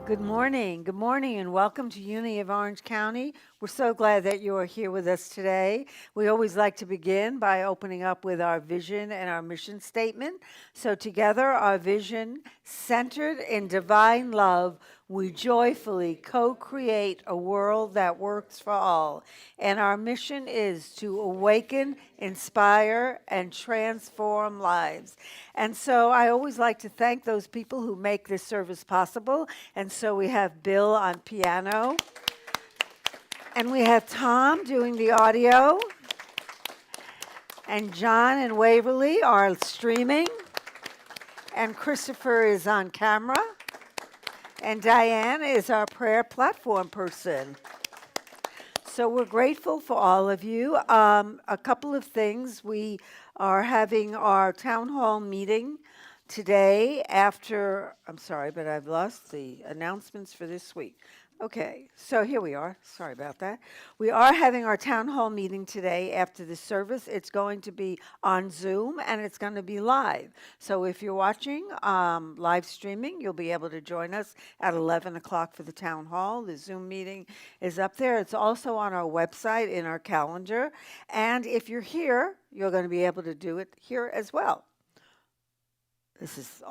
Good morning, and welcome to Unity of Orange County. We're so glad that you are here with us today. We always like to begin by opening up with our vision and our mission statement. So, together, our vision, centered in divine love, we joyfully co create a world that works for all. And our mission is to awaken, inspire, and transform lives. And so I always like to thank those people who make this service possible. And so we have Bill on piano, and we have Tom doing the audio, and John and Waverly are streaming, and Christopher is on camera, and Diane is our prayer platform person. So we're grateful for all of you. A couple of things. We are having our town hall meeting today after, I'm sorry, but I've lost the announcements for this week. Okay, so here we are. Sorry about that. We are having our town hall meeting today after the service. It's going to be on Zoom and it's going to be live. So if you're watching live streaming, you'll be able to join us at 11 o'clock for the town hall. The Zoom meeting is up there. It's also on our website in our calendar. And if you're here, you're going to be able to do it here as well. This is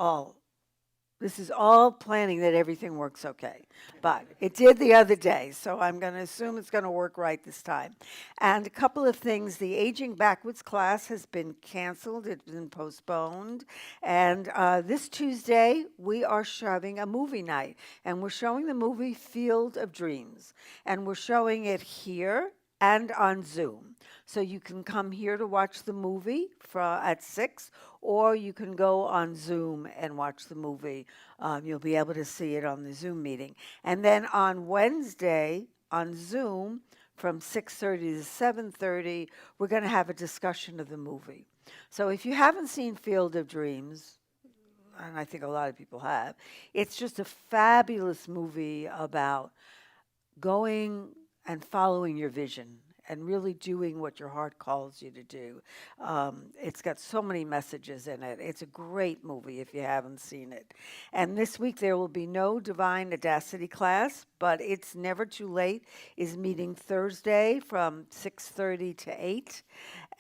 all planning that everything works okay. But it did the other day, so I'm going to assume it's going to work right this time. And a couple of things. The Aging Backwards class has been canceled. It's been postponed. And this Tuesday, we are having a movie night. And we're showing the movie Field of Dreams. And we're showing it here and on Zoom. So you can come here to watch the movie at 6, or you can go on Zoom and watch the movie. You'll be able to see it on the Zoom meeting. And then on Wednesday on Zoom from 6:30 to 7:30, we're going to have a discussion of the movie. So if you haven't seen Field of Dreams, and I think a lot of people have, it's just a fabulous movie about going and following your vision and really doing what your heart calls you to do. It's got so many messages in it. It's a great movie if you haven't seen it. And this week there will be no Divine Audacity class, but It's Never Too Late is meeting Thursday from 6:30 to 8.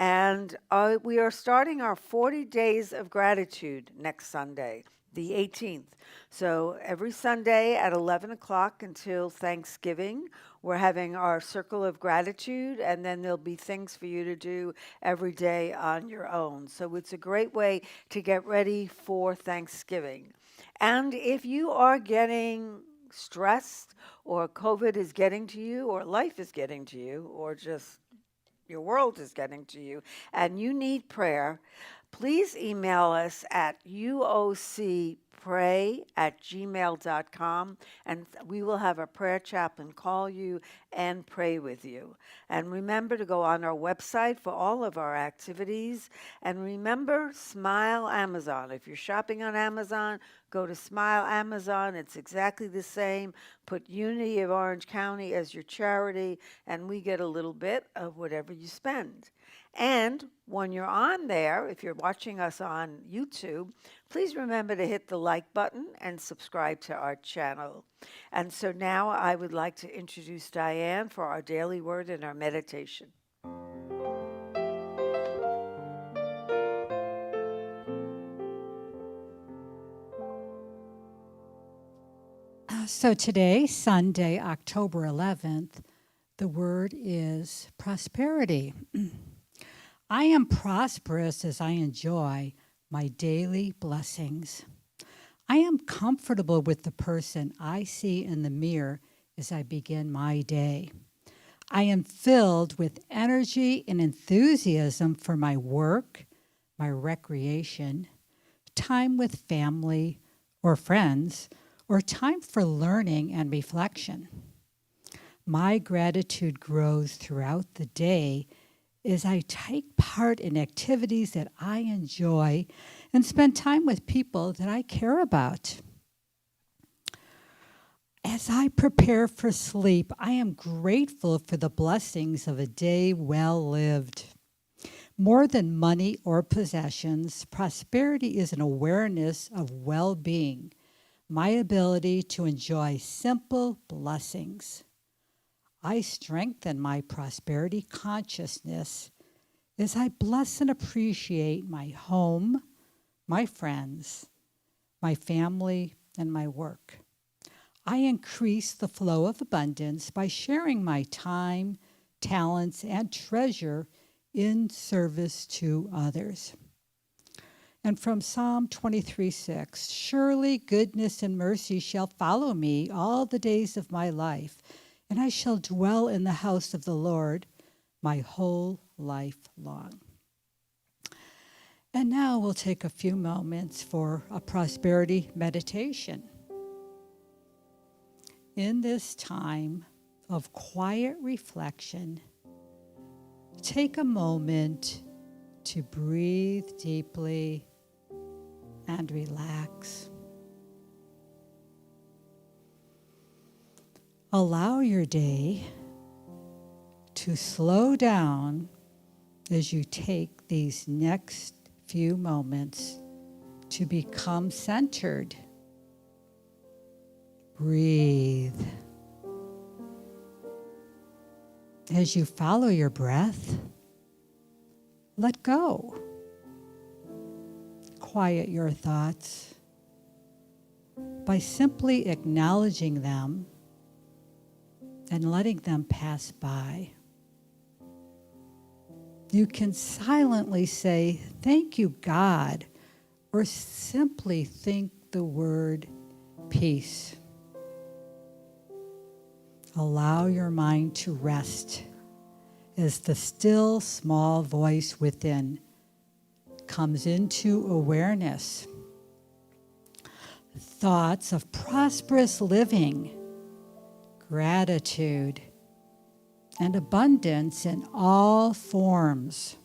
And we are starting our 40 Days of Gratitude next Sunday, the 18th. So every Sunday at 11 o'clock until Thanksgiving, we're having our Circle of Gratitude, and then there'll be things for you to do every day on your own. So it's a great way to get ready for Thanksgiving. And if you are getting stressed, or COVID is getting to you, or life is getting to you, or just your world is getting to you, and you need prayer, please email us at uocpray@gmail.com, and we will have a prayer chaplain call you and pray with you. And remember to go on our website for all of our activities. And remember, Smile Amazon. If you're shopping on Amazon, go to Smile Amazon. It's exactly the same. Put Unity of Orange County as your charity, and we get a little bit of whatever you spend. And when you're on there, if you're watching us on YouTube, please remember to hit the like button and subscribe to our channel. And so now I would like to introduce Diane for our daily word and our meditation. So today, Sunday, October 11th, the word is prosperity. I am prosperous as I enjoy my daily blessings. I am comfortable with the person I see in the mirror as I begin my day. I am filled with energy and enthusiasm for my work, my recreation, time with family or friends, or time for learning and reflection. My gratitude grows throughout the day as I take part in activities that I enjoy and spend time with people that I care about. As I prepare for sleep, I am grateful for the blessings of a day well lived. More than money or possessions, prosperity is an awareness of well-being. my ability to enjoy simple blessings. I strengthen my prosperity consciousness as I bless and appreciate my home, my friends, my family, and my work. I increase the flow of abundance by sharing my time, talents, and treasure in service to others. And from Psalm 23:6, surely goodness and mercy shall follow me all the days of my life, and I shall dwell in the house of the Lord my whole life long. And now we'll take a few moments for a prosperity meditation. In this time of quiet reflection, take a moment to breathe deeply and relax. Allow your day to slow down as you take these next few moments to become centered. Breathe. As you follow your breath, let go. Quiet your thoughts by simply acknowledging them and letting them pass by. You can silently say, "Thank you, God," or simply think the word peace. Allow your mind to rest as the still small voice within comes into awareness. Thoughts of prosperous living, gratitude, and abundance in all forms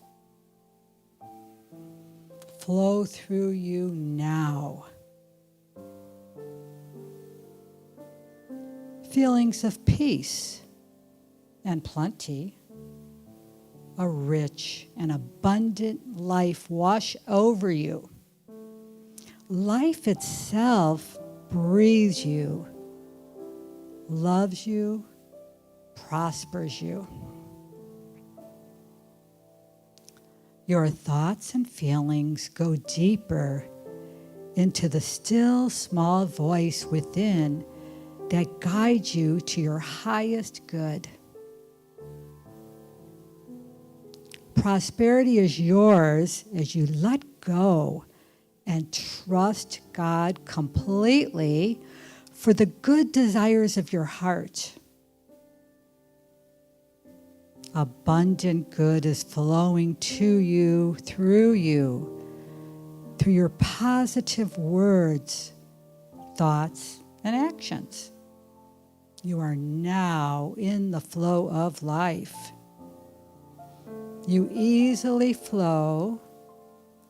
flow through you now. Feelings of peace and plenty, a rich and abundant life wash over you. Life itself breathes you, loves you, prospers you. Your thoughts and feelings go deeper into the still small voice within that guides you to your highest good. Prosperity is yours as you let go and trust God completely for the good desires of your heart. Abundant good is flowing to you, through your positive words, thoughts, and actions. You are now in the flow of life. You easily flow,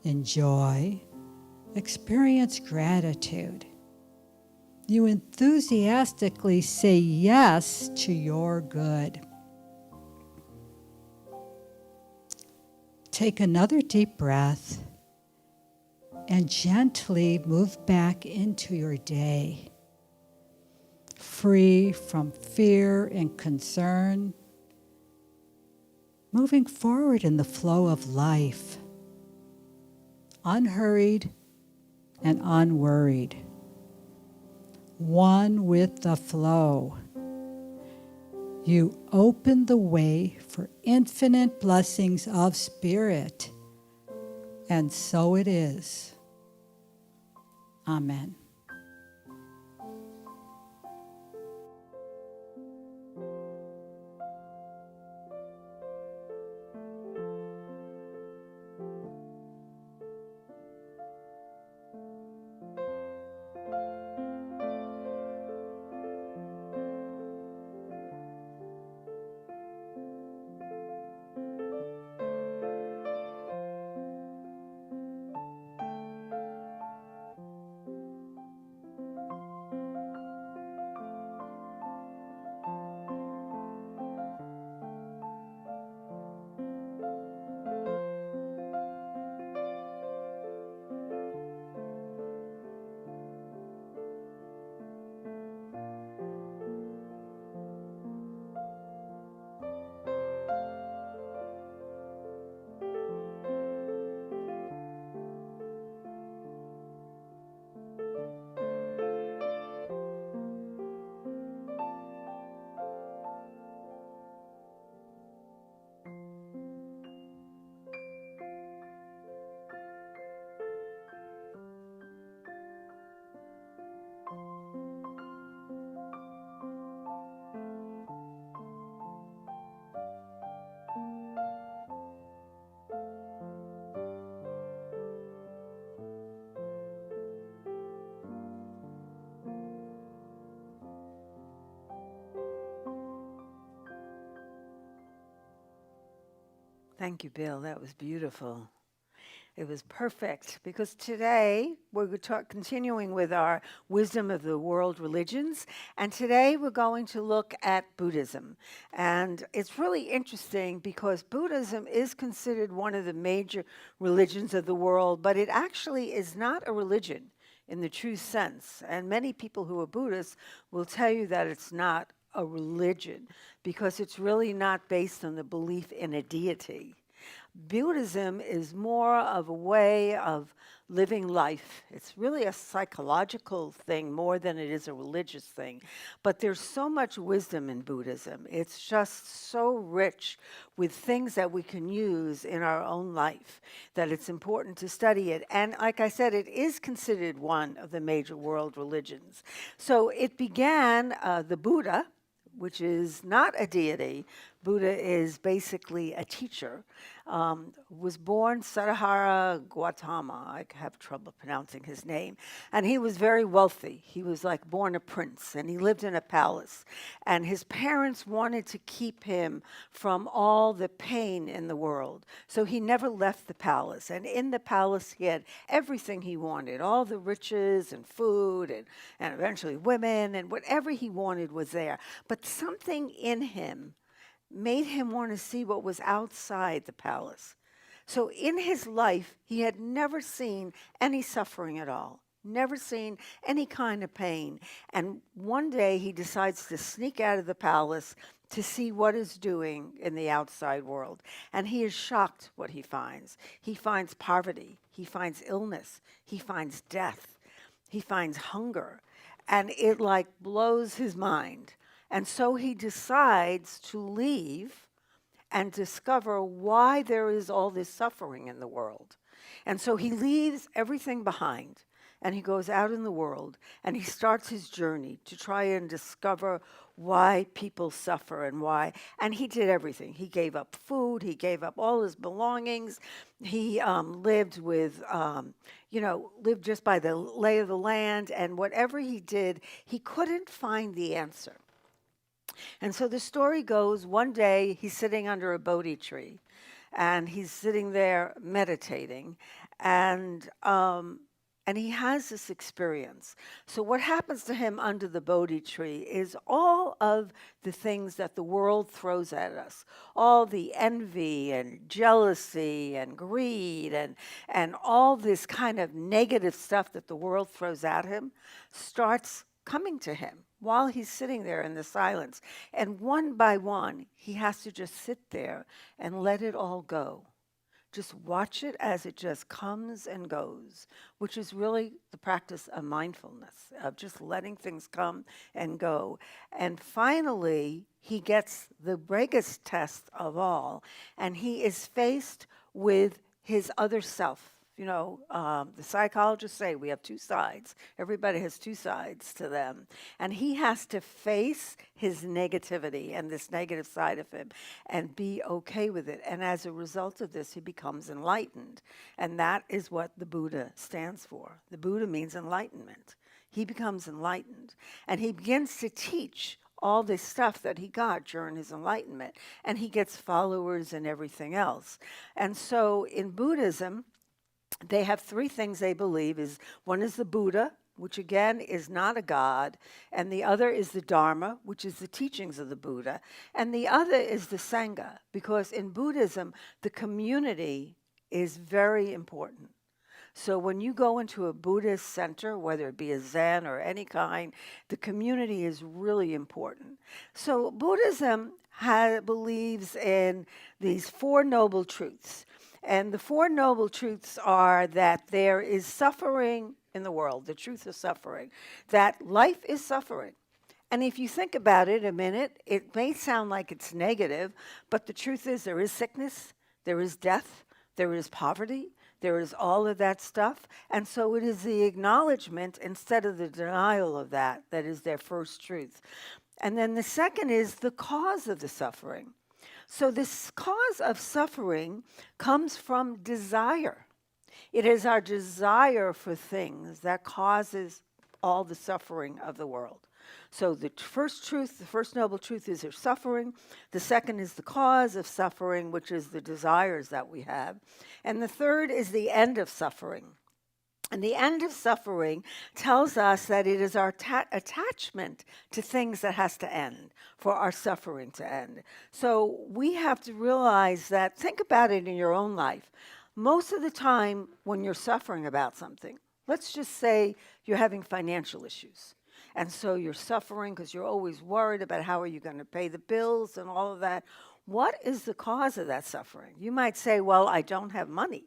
enjoy, experience gratitude. You enthusiastically say yes to your good. Take another deep breath and gently move back into your day, free from fear and concern, moving forward in the flow of life, unhurried and unworried, one with the flow. You open the way for infinite blessings of spirit, and so it is. Amen. Thank you, Bill. That was beautiful. It was perfect because today continuing with our Wisdom of the World Religions, and today we're going to look at Buddhism. And it's really interesting because Buddhism is considered one of the major religions of the world, but it actually is not a religion in the true sense. And many people who are Buddhists will tell you that it's not a religion because it's really not based on the belief in a deity. Buddhism is more of a way of living life. It's really a psychological thing more than it is a religious thing. But there's so much wisdom in Buddhism. It's just so rich with things that we can use in our own life that it's important to study it. And like I said, it is considered one of the major world religions. So it began, the Buddha, which is not a deity. Buddha is basically a teacher. Was born Sarahara Gautama. I have trouble pronouncing his name. And he was very wealthy. He was like born a prince, and he lived in a palace. And his parents wanted to keep him from all the pain in the world. So he never left the palace. And in the palace, he had everything he wanted, all the riches and food and eventually women, and whatever he wanted was there. But something in him made him want to see what was outside the palace. So in his life, he had never seen any suffering at all, never seen any kind of pain. And one day he decides to sneak out of the palace to see what is doing in the outside world. And he is shocked what he finds. He finds poverty, he finds illness, he finds death, he finds hunger. And it like blows his mind. And so he decides to leave and discover why there is all this suffering in the world. And so he leaves everything behind and he goes out in the world and he starts his journey to try and discover why people suffer and why. And he did everything. He gave up food. He gave up all his belongings. He lived with, lived just by the lay of the land. And whatever he did, he couldn't find the answer. And so the story goes, one day he's sitting under a Bodhi tree, and he's sitting there meditating, and he has this experience. So what happens to him under the Bodhi tree is all of the things that the world throws at us, all the envy and jealousy and greed and all this kind of negative stuff that the world throws at him starts coming to him while he's sitting there in the silence. And one by one, he has to just sit there and let it all go. Just watch it as it just comes and goes, which is really the practice of mindfulness, of just letting things come and go. And finally, he gets the biggest test of all, and he is faced with his other self. The psychologists say we have two sides. Everybody has two sides to them. And he has to face his negativity and this negative side of him and be okay with it. And as a result of this, he becomes enlightened. And that is what the Buddha stands for. The Buddha means enlightenment. He becomes enlightened. And he begins to teach all this stuff that he got during his enlightenment. And he gets followers and everything else. And so in Buddhism, they have three things they believe. One is the Buddha, which again is not a god, and the other is the Dharma, which is the teachings of the Buddha, and the other is the Sangha, because in Buddhism, the community is very important. So when you go into a Buddhist center, whether it be a Zen or any kind, the community is really important. So Buddhism believes in these Four Noble Truths. And the Four Noble Truths are that there is suffering in the world, the truth of suffering, that life is suffering. And if you think about it a minute, it may sound like it's negative, but the truth is there is sickness, there is death, there is poverty, there is all of that stuff. And so it is the acknowledgement instead of the denial of that is their first truth. And then the second is the cause of the suffering. So this cause of suffering comes from desire. It is our desire for things that causes all the suffering of the world. So the first truth, the first noble truth is there's suffering. The second is the cause of suffering, which is the desires that we have. And the third is the end of suffering. And the end of suffering tells us that it is our attachment to things that has to end for our suffering to end. So we have to realize that, think about it in your own life. Most of the time when you're suffering about something, let's just say you're having financial issues. And so you're suffering because you're always worried about how are you going to pay the bills and all of that. What is the cause of that suffering? You might say, well, I don't have money.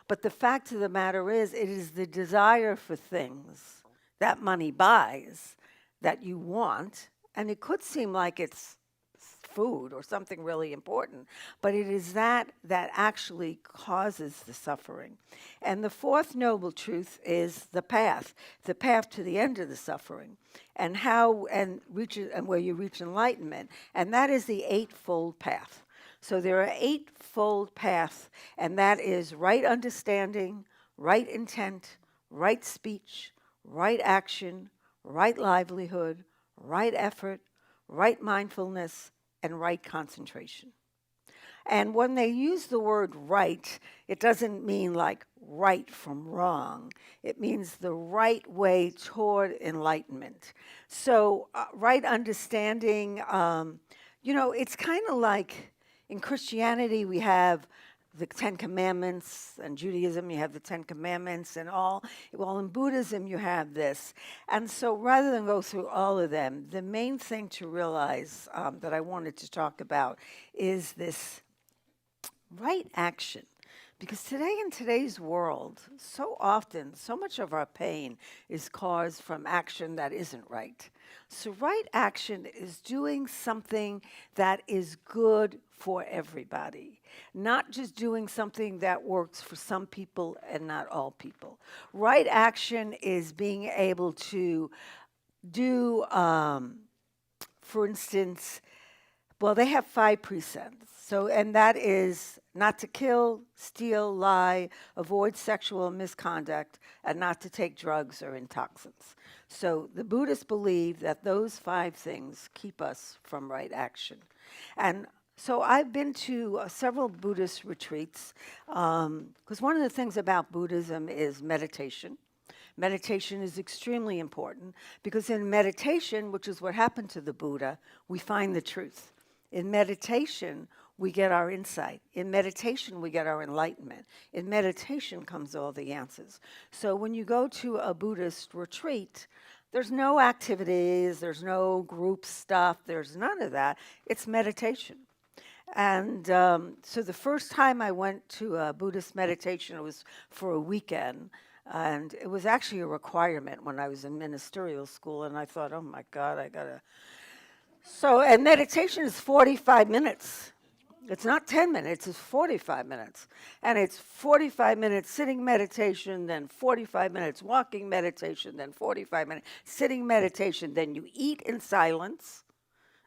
But the fact of the matter is, it is the desire for things that money buys that you want. And it could seem like it's food or something really important, but it is that actually causes the suffering. And the fourth noble truth is the path to the end of the suffering, and where you reach enlightenment. And that is the eightfold path. So there are eightfold paths, and that is right understanding, right intent, right speech, right action, right livelihood, right effort, right mindfulness, and right concentration. And when they use the word right, it doesn't mean like right from wrong. It means the right way toward enlightenment. So right understanding, it's kind of like, in Christianity, we have the Ten Commandments, and Judaism, you have the Ten Commandments and all. Well, in Buddhism, you have this. And so rather than go through all of them, the main thing to realize that I wanted to talk about is this right action. Because today, in today's world, so often, so much of our pain is caused from action that isn't right. So right action is doing something that is good for everybody, not just doing something that works for some people and not all people. Right action is being able to do, for instance, well, they have 5 precepts. So, and that is not to kill, steal, lie, avoid sexual misconduct, and not to take drugs or intoxicants. So the Buddhists believe that those 5 things keep us from right action. And so I've been to several Buddhist retreats, because one of the things about Buddhism is meditation. Meditation is extremely important because in meditation, which is what happened to the Buddha, we find the truth. In meditation, we get our insight. In meditation, we get our enlightenment. In meditation comes all the answers. So when you go to a Buddhist retreat, there's no activities, there's no group stuff, there's none of that. It's meditation. And so the first time I went to a Buddhist meditation, it was for a weekend. And it was actually a requirement when I was in ministerial school. And I thought, oh my God, I got to. So, and meditation is 45 minutes. It's not 10 minutes, it's 45 minutes. And it's 45 minutes sitting meditation, then 45 minutes walking meditation, then 45 minutes sitting meditation. Then you eat in silence,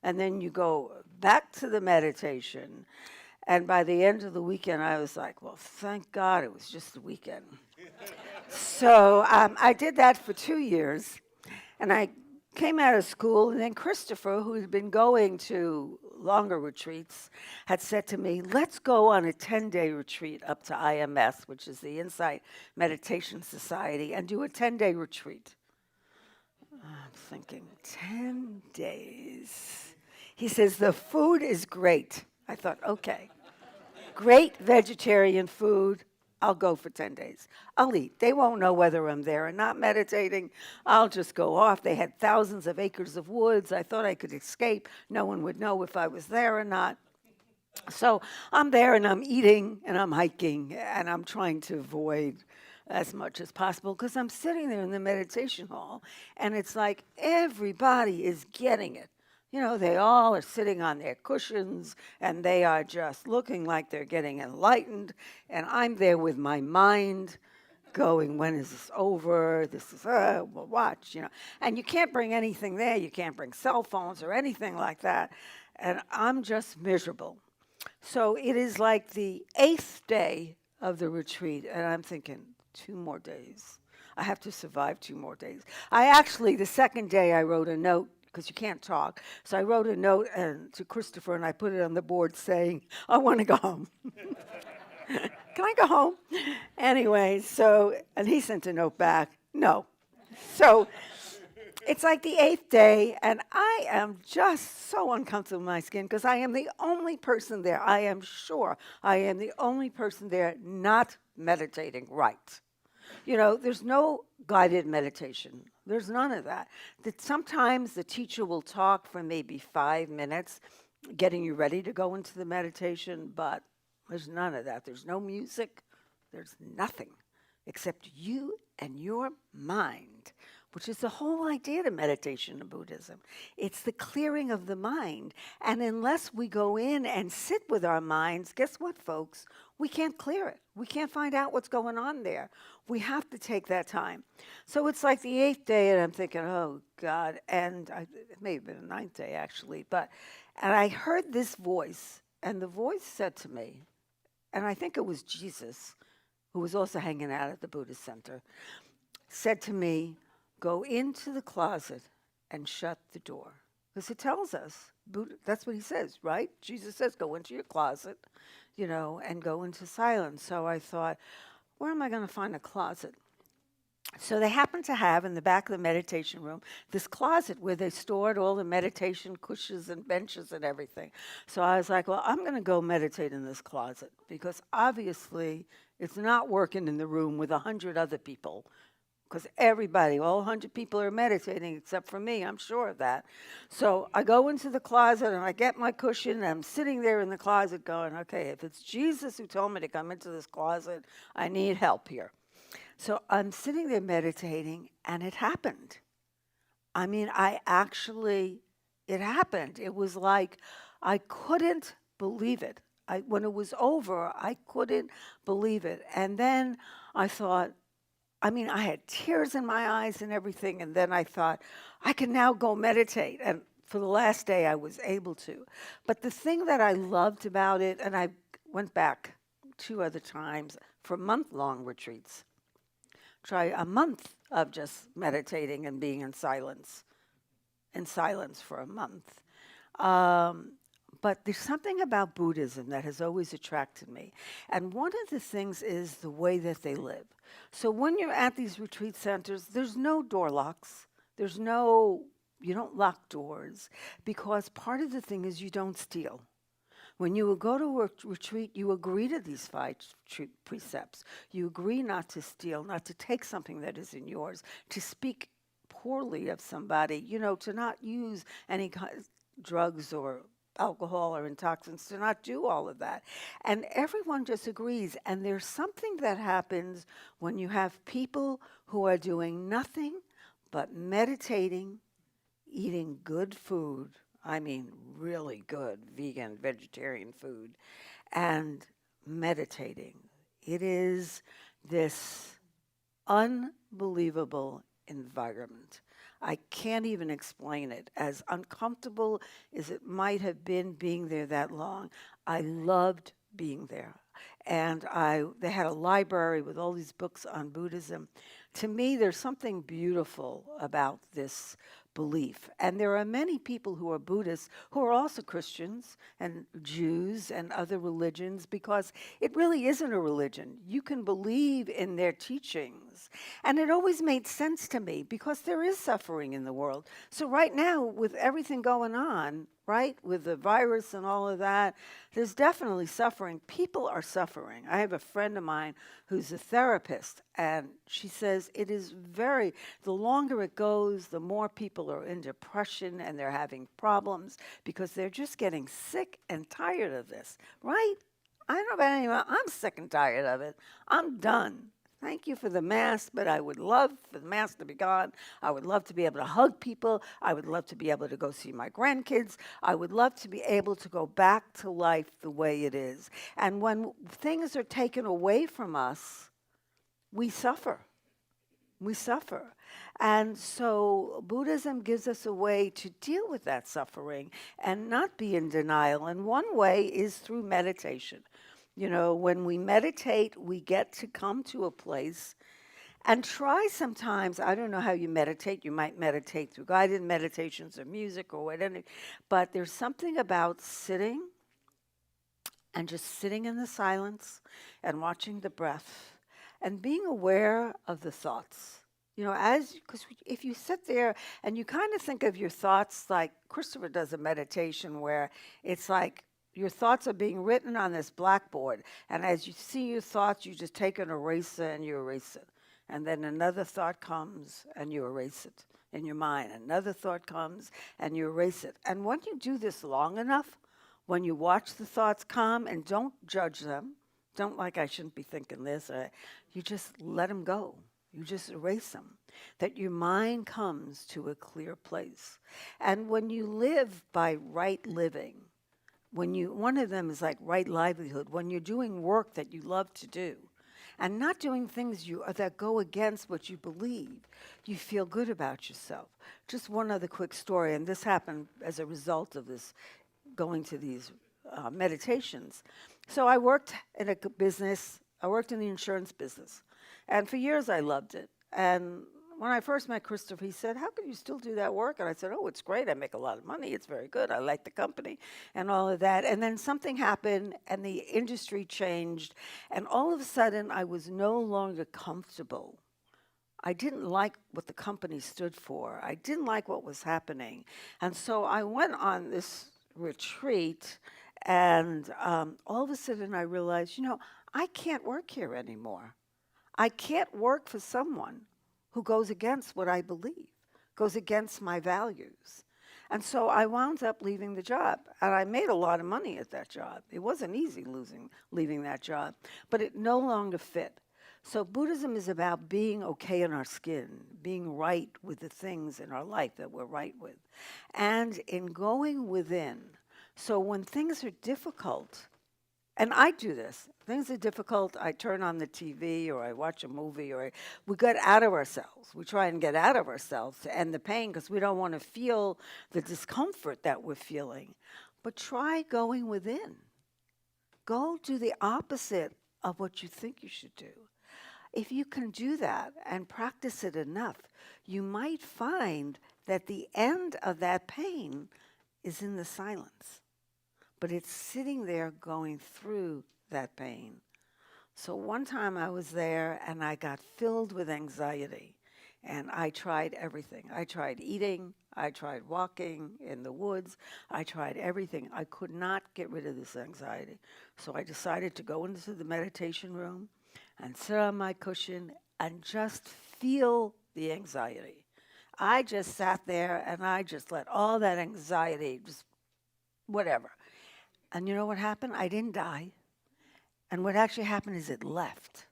and then you go back to the meditation. And by the end of the weekend, I was like, well, thank God it was just the weekend. So I did that for 2 years, and I came out of school, and then Christopher, who had been going to longer retreats, had said to me, let's go on a 10-day retreat up to IMS, which is the Insight Meditation Society, and do a 10-day retreat. I'm thinking, 10 days. He says, the food is great. I thought, okay, great vegetarian food. I'll go for 10 days. I'll eat. They won't know whether I'm there or not meditating. I'll just go off. They had thousands of acres of woods. I thought I could escape. No one would know if I was there or not. So I'm there and I'm eating and I'm hiking and I'm trying to avoid as much as possible because I'm sitting there in the meditation hall and it's like everybody is getting it. You know, they all are sitting on their cushions and they are just looking like they're getting enlightened. And I'm there with my mind going, when is this over? This is, well, watch, you know. And you can't bring anything there. You can't bring cell phones or anything like that. And I'm just miserable. So it is like the 8th day of the retreat. And I'm thinking, 2 more days. I have to survive 2 more days. I actually, the second day, I wrote a note because you can't talk. So I wrote a note to Christopher and I put it on the board saying, I want to go home. Can I go home? Anyway, and he sent a note back, no. So it's like the 8th day, and I am just so uncomfortable in my skin because I am the only person there. I am sure I am the only person there not meditating right. There's no guided meditation. There's none of that. That sometimes the teacher will talk for maybe 5 minutes, getting you ready to go into the meditation, but there's none of that. There's no music. There's nothing except you and your mind, which is the whole idea of meditation in Buddhism. It's the clearing of the mind. And unless we go in and sit with our minds, guess what, folks? We can't clear it. We can't find out what's going on there. We have to take that time. So it's like the 8th day, and I'm thinking, oh, God. And it may have been the 9th day, actually. And I heard this voice, and the voice said to me, and I think it was Jesus, who was also hanging out at the Buddhist Center, said to me, go into the closet and shut the door. Because it tells us, that's what he says, right? Jesus says, go into your closet, and go into silence. So I thought, where am I going to find a closet? So they happened to have in the back of the meditation room this closet where they stored all the meditation cushions and benches and everything. So I was like, well, I'm going to go meditate in this closet because obviously it's not working in the room with 100 other people because all 100 people are meditating except for me. I'm sure of that. So I go into the closet and I get my cushion and I'm sitting there in the closet going, okay, if it's Jesus who told me to come into this closet, I need help here. So I'm sitting there meditating, and it happened. I mean, it happened. It was like I couldn't believe it. When it was over, I couldn't believe it. And then I thought, I had tears in my eyes and everything, and then I thought, I can now go meditate. And for the last day, I was able to. But the thing that I loved about it, and I went back 2 other times for month-long retreats. Try a month of just meditating and being in silence for a month. But there's something about Buddhism that has always attracted me. And one of the things is the way that they live. So when you're at these retreat centers, there's no door locks. You don't lock doors because part of the thing is you don't steal. When you go to a retreat, you agree to these 5 precepts. You agree not to steal, not to take something that isn't yours, to speak poorly of somebody, to not use any drugs or alcohol or intoxicants, to not do all of that. And everyone just agrees. And there's something that happens when you have people who are doing nothing but meditating, eating good food, really good vegan, vegetarian food, and meditating. It is this unbelievable environment. I can't even explain it. As uncomfortable as it might have been being there that long, I loved being there. And they had a library with all these books on Buddhism. To me, there's something beautiful about this belief. And there are many people who are Buddhists who are also Christians and Jews and other religions because it really isn't a religion. You can believe in their teachings. And it always made sense to me because there is suffering in the world. So right now, with everything going on, right, with the virus and all of that, there's definitely suffering. People are suffering. I have a friend of mine who's a therapist, and she says the longer it goes, the more people are in depression and they're having problems because they're just getting sick and tired of this, right? I don't know about anyone. I'm sick and tired of it. I'm done. Thank you for the mask, but I would love for the mask to be gone. I would love to be able to hug people. I would love to be able to go see my grandkids. I would love to be able to go back to life the way it is. And when things are taken away from us, we suffer. We suffer. And so Buddhism gives us a way to deal with that suffering and not be in denial. And one way is through meditation. When we meditate, we get to come to a place And try sometimes, I don't know how you meditate. You might meditate through guided meditations or music or whatever, but there's something about sitting and just sitting in the silence and watching the breath and being aware of the thoughts. You know, because if you sit there and you kind of think of your thoughts like Christopher does a meditation where it's like your thoughts are being written on this blackboard. And as you see your thoughts, you just take an eraser and you erase it. And then another thought comes and you erase it in your mind. Another thought comes and you erase it. And when you do this long enough, when you watch the thoughts come and don't judge them, don't like I shouldn't be thinking this, you just let them go. You just erase them. That your mind comes to a clear place. And when you live by right living, one of them is like right livelihood, when you're doing work that you love to do, and not doing things that go against what you believe, you feel good about yourself. Just one other quick story, and this happened as a result of this going to these meditations. So I worked in a business. I worked in the insurance business, and for years I loved it. And when I first met Christopher, he said, "How can you still do that work?" And I said, "Oh, it's great. I make a lot of money. It's very good. I like the company and all of that." And then something happened and the industry changed. And all of a sudden, I was no longer comfortable. I didn't like what the company stood for. I didn't like what was happening. And so I went on this retreat. And all of a sudden, I realized, I can't work here anymore. I can't work for someone who goes against what I believe, goes against my values. And so I wound up leaving the job. And I made a lot of money at that job. It wasn't easy leaving that job, but it no longer fit. So Buddhism is about being okay in our skin, being right with the things in our life that we're right with, and in going within. So when things are difficult, and I do this. Things are difficult. I turn on the TV or I watch a movie or we get out of ourselves. We try and get out of ourselves to end the pain because we don't want to feel the discomfort that we're feeling. But try going within. Go do the opposite of what you think you should do. If you can do that and practice it enough, you might find that the end of that pain is in the silence. But it's sitting there going through that pain. So one time I was there and I got filled with anxiety and I tried everything. I tried eating, I tried walking in the woods, I tried everything. I could not get rid of this anxiety. So I decided to go into the meditation room and sit on my cushion and just feel the anxiety. I just sat there and I just let all that anxiety, just whatever. And you know what happened? I didn't die. And what actually happened is it left.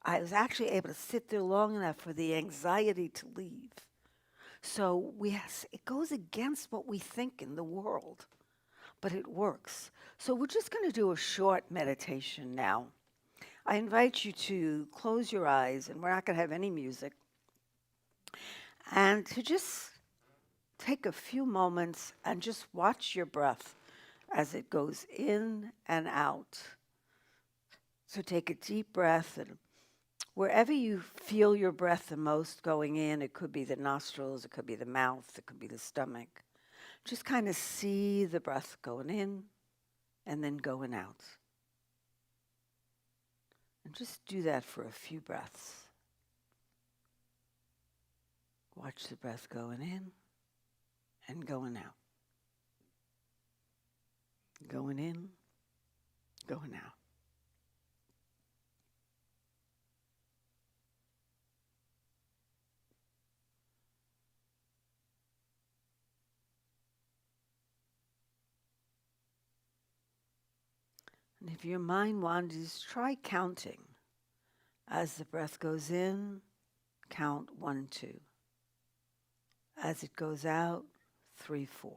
I was actually able to sit there long enough for the anxiety to leave. So it goes against what we think in the world, but it works. So we're just going to do a short meditation now. I invite you to close your eyes, and we're not going to have any music, and to just take a few moments and just watch your breath as it goes in and out. So take a deep breath, and wherever you feel your breath the most going in, it could be the nostrils, it could be the mouth, it could be the stomach. Just kind of see the breath going in and then going out. And just do that for a few breaths. Watch the breath going in and going out. Going in, going out. And if your mind wanders, try counting. As the breath goes in, count 1, 2. As it goes out, 3, 4.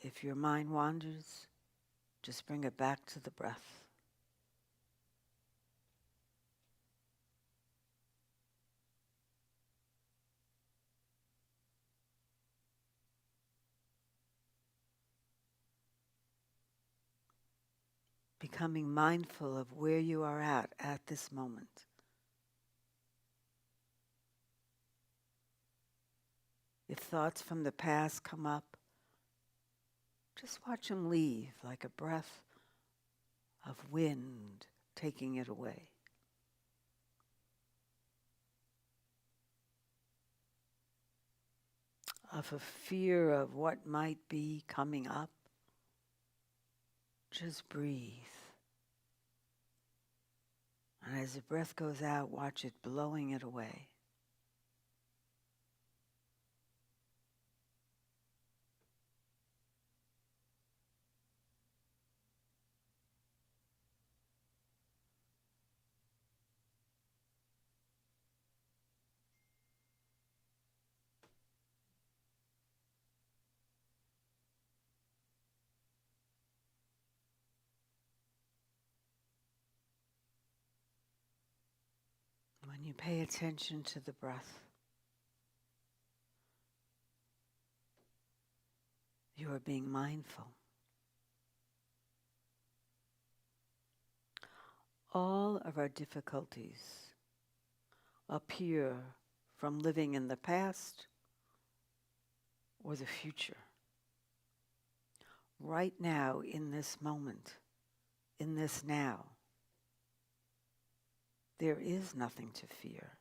If your mind wanders, just bring it back to the breath. becoming mindful of where you are at this moment. If thoughts from the past come up, just watch them leave like a breath of wind taking it away. Of a fear of what might be coming up, just breathe. And as the breath goes out, watch it blowing it away. When you pay attention to the breath, you are being mindful. All of our difficulties appear from living in the past or the future. Right now, in this moment, in this now, there is nothing to fear.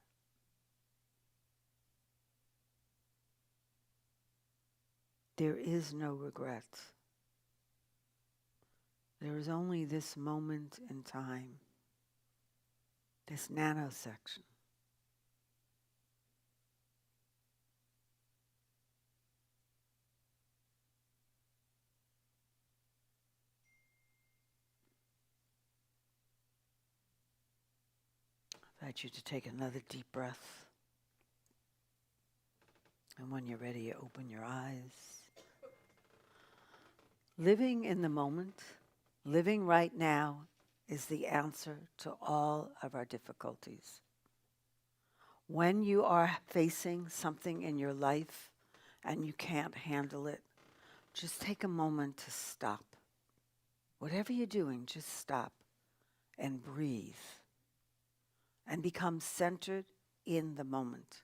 There is no regret. There is only this moment in time, this nanosection. I invite you to take another deep breath. And when you're ready, open your eyes. Living in the moment, living right now, is the answer to all of our difficulties. When you are facing something in your life and you can't handle it, just take a moment to stop. Whatever you're doing, just stop and breathe and become centered in the moment.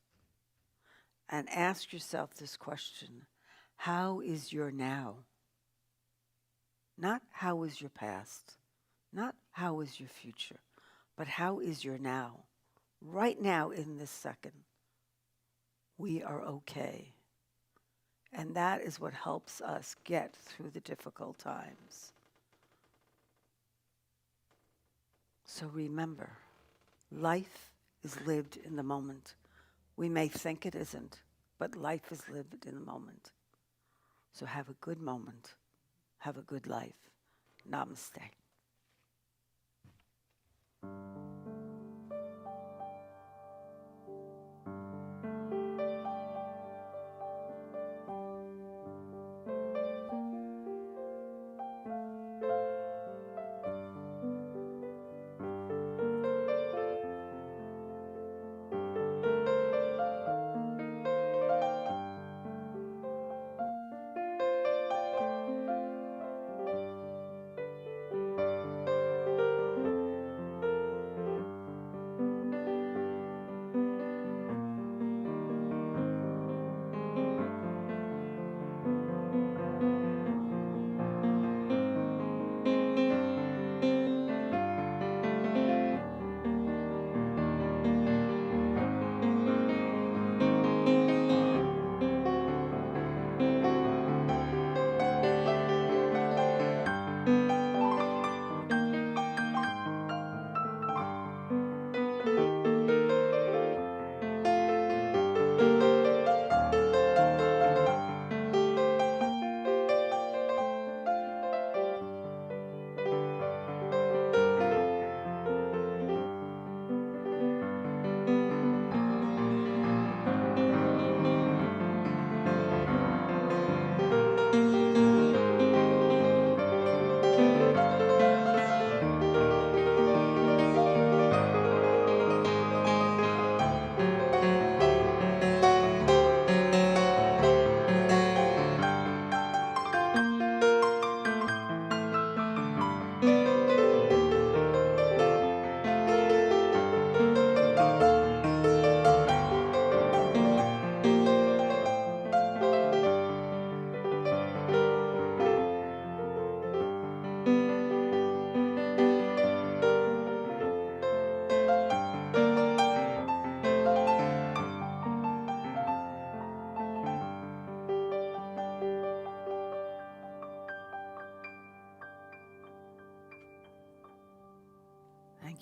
And ask yourself this question: how is your now? Not how is your past, not how is your future, but how is your now? Right now in this second, we are okay. And that is what helps us get through the difficult times. So remember, life is lived in the moment. We may think it isn't, but life is lived in the moment. So have a good moment. Have a good life. Namaste.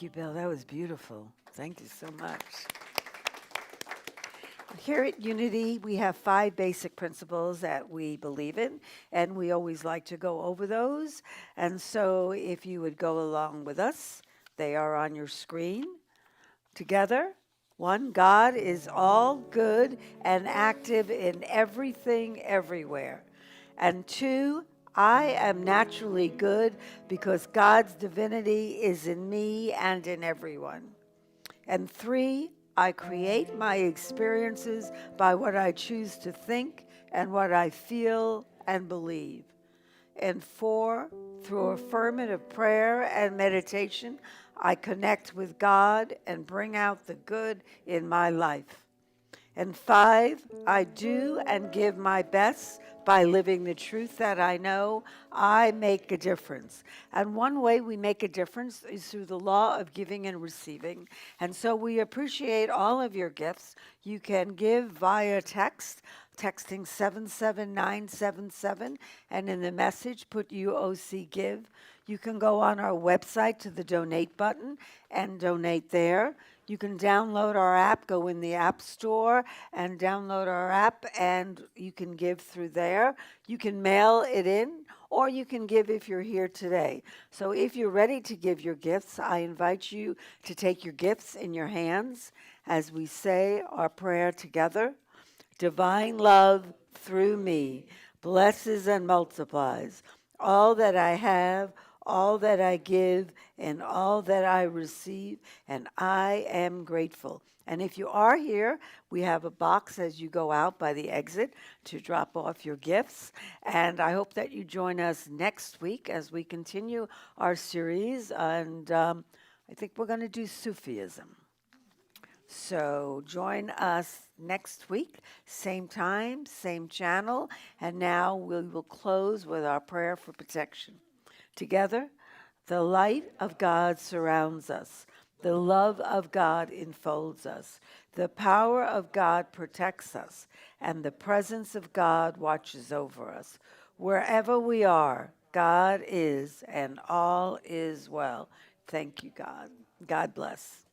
you, Bill. That was beautiful. Thank you so much. Here at Unity, we have 5 basic principles that we believe in, and we always like to go over those. And so if you would go along with us, they are on your screen. Together, 1, God is all good and active in everything, everywhere. And 2, I am naturally good because God's divinity is in me and in everyone. And 3, I create my experiences by what I choose to think and what I feel and believe. And 4, through affirmative prayer and meditation, I connect with God and bring out the good in my life. And 5, I do and give my best by living the truth that I know. I make a difference. And one way we make a difference is through the law of giving and receiving. And so we appreciate all of your gifts. You can give via text, texting 77977, and in the message put UOC Give. You can go on our website to the donate button and donate there. You can download our app, go in the App Store and download our app, and you can give through there. You can mail it in, or you can give if you're here today. So if you're ready to give your gifts, I invite you to take your gifts in your hands as we say our prayer together. Divine love through me blesses and multiplies all that I have, all that I give, and all that I receive, and I am grateful. And if you are here, we have a box as you go out by the exit to drop off your gifts. And I hope that you join us next week as we continue our series. And I think we're going to do Sufism. So join us next week, same time, same channel. And now we will close with our prayer for protection. Together, the light of God surrounds us. The love of God enfolds us. The power of God protects us. And the presence of God watches over us. Wherever we are, God is, and all is well. Thank you, God. God bless.